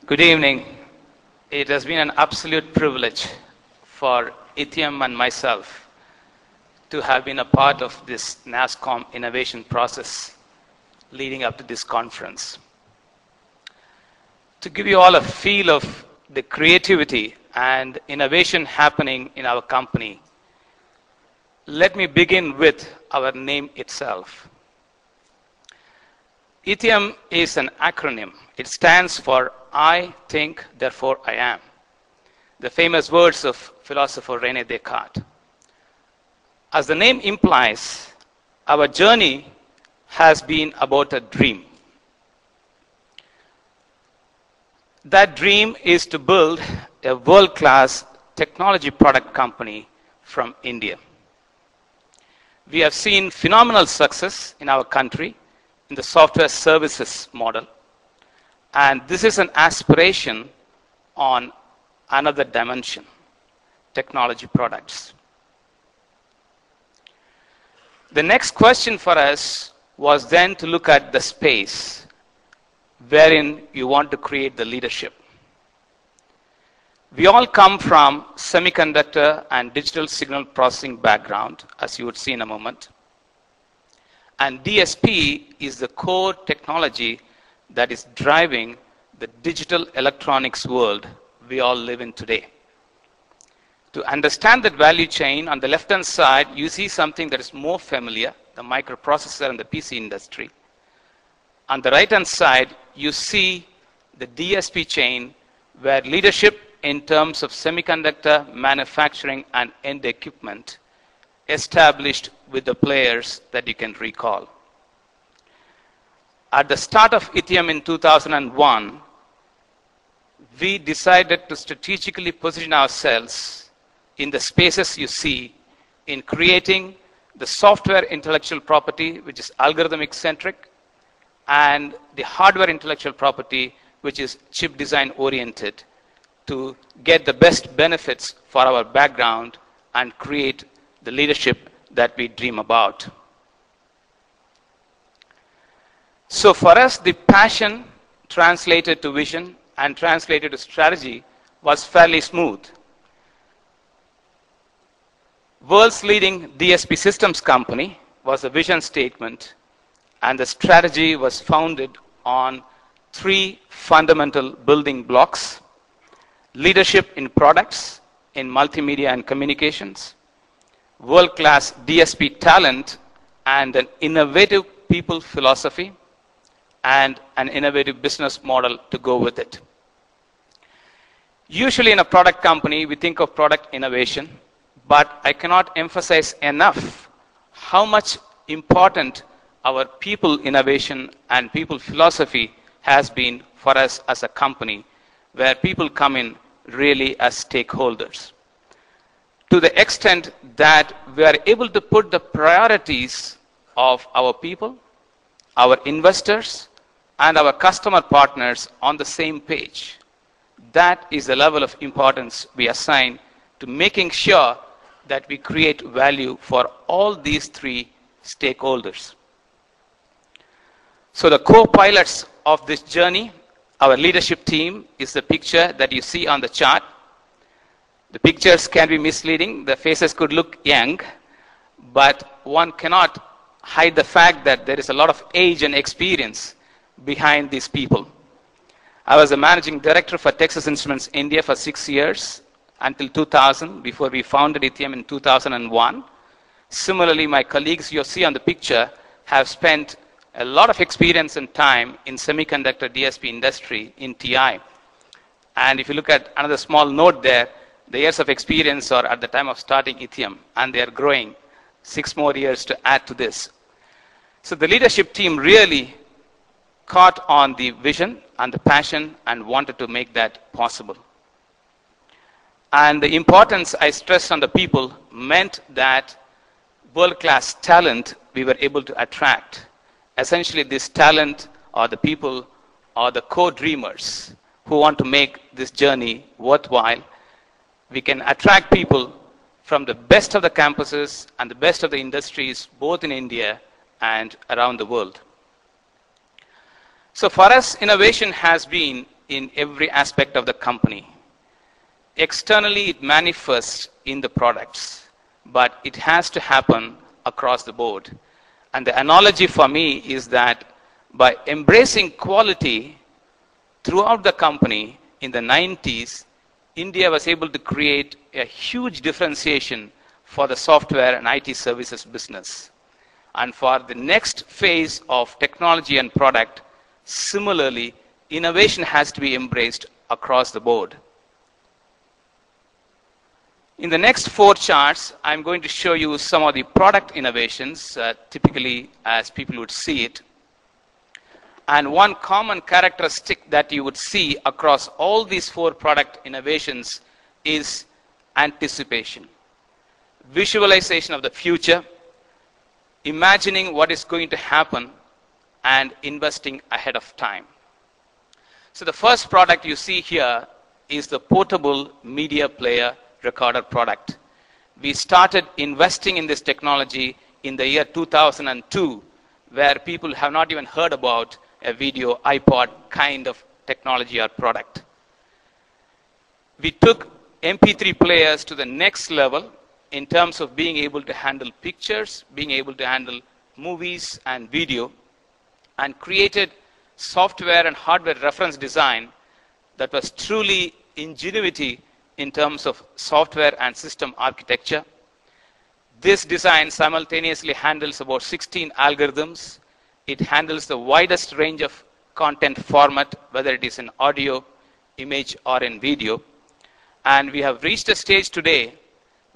Good evening. It has been an absolute privilege for Ittiam and myself to have been a part of this NASSCOM innovation process leading up to this conference. To give you all a feel of the creativity and innovation happening in our company, let me begin with our name itself. Ittiam is an acronym. It stands for I think, therefore I am. The famous words of philosopher René Descartes. As the name implies, our journey has been about a dream. That dream is to build a world-class technology product company from India. We have seen phenomenal success in our country in the software services model. And this is an aspiration on another dimension, technology products. The next question for us was then to look at the space wherein you want to create the leadership. We all come from semiconductor and digital signal processing background, as you would see in a moment. And DSP is the core technology that is driving the digital electronics world we all live in today. To understand that value chain, on the left-hand side, you see something that is more familiar, the microprocessor and the PC industry. On the right-hand side, you see the DSP chain, where leadership in terms of semiconductor manufacturing and end equipment established with the players that you can recall. At the start of Ittiam in 2001, we decided to strategically position ourselves in the spaces you see in creating the software intellectual property, which is algorithmic centric, and the hardware intellectual property, which is chip design oriented, to get the best benefits for our background and create the leadership that we dream about. So for us, the passion translated to vision and translated to strategy was fairly smooth. World's leading DSP systems company was a vision statement, and the strategy was founded on three fundamental building blocks: leadership in products, in multimedia and communications, world-class DSP talent, and an innovative people philosophy, and an innovative business model to go with it. Usually in a product company, we think of product innovation, but I cannot emphasize enough how much important our people innovation and people philosophy has been for us as a company, where people come in really as stakeholders. To the extent that we are able to put the priorities of our people, our investors, and our customer partners on the same page. That is the level of importance we assign to making sure that we create value for all these three stakeholders. So the co-pilots of this journey, our leadership team, is the picture that you see on the chart. The pictures can be misleading. The faces could look young, but one cannot hide the fact that there is a lot of age and experience behind these people. I was a managing director for Texas Instruments India for 6 years until 2000, before we founded Ittiam in 2001. Similarly, my colleagues you see on the picture have spent a lot of experience and time in semiconductor DSP industry in TI. And if you look at another small note there, the years of experience are at the time of starting Ittiam, and they are growing 6 more years to add to this. So the leadership team really caught on the vision and the passion and wanted to make that possible. And the importance I stressed on the people meant that world-class talent we were able to attract. Essentially, this talent or the people are the co-dreamers who want to make this journey worthwhile. We can attract people from the best of the campuses and the best of the industries, both in India and around the world. So for us, innovation has been in every aspect of the company. Externally, it manifests in the products, but it has to happen across the board. And the analogy for me is that by embracing quality throughout the company in the 90s, India was able to create a huge differentiation for the software and IT services business. And for the next phase of technology and product, similarly, innovation has to be embraced across the board. In the next 4 charts, I'm going to show you some of the product innovations, typically as people would see it. And one common characteristic that you would see across all these 4 product innovations is anticipation. Visualization of the future, imagining what is going to happen, and investing ahead of time. So the first product you see here is the portable media player recorder product. We started investing in this technology in the year 2002, where people have not even heard about a video iPod kind of technology or product. We took MP3 players to the next level in terms of being able to handle pictures, being able to handle movies and video, and created software and hardware reference design that was truly ingenuity in terms of software and system architecture. This design simultaneously handles about 16 algorithms. It handles the widest range of content format, whether it is in audio, image, or in video. And we have reached a stage today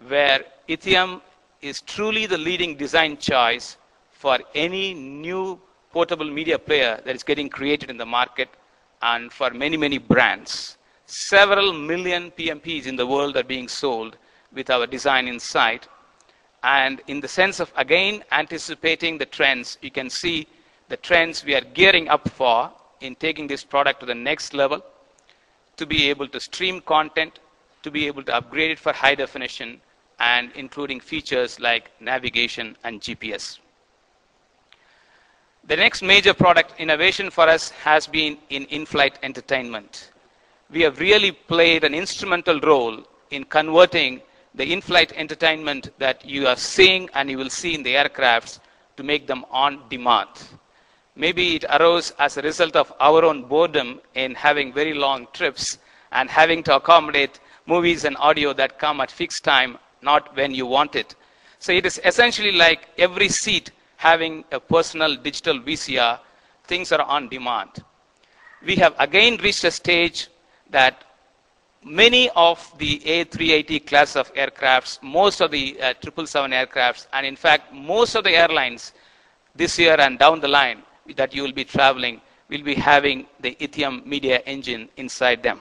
where Ittiam is truly the leading design choice for any new portable media player that is getting created in the market, and for many, many brands. Several million PMPs in the world are being sold with our design inside. And in the sense of, again, anticipating the trends, you can see the trends we are gearing up for in taking this product to the next level, to be able to stream content, to be able to upgrade it for high definition, and including features like navigation and GPS. The next major product innovation for us has been in in-flight entertainment. We have really played an instrumental role in converting the in-flight entertainment that you are seeing and you will see in the aircrafts to make them on demand. Maybe it arose as a result of our own boredom in having very long trips and having to accommodate movies and audio that come at fixed time, not when you want it. So it is essentially like every seat having a personal digital VCR. Things are on demand. We have again reached a stage that many of the A380 class of aircrafts, most of the 777 aircrafts, and in fact most of the airlines this year and down the line that you will be traveling will be having the Ittiam media engine inside them.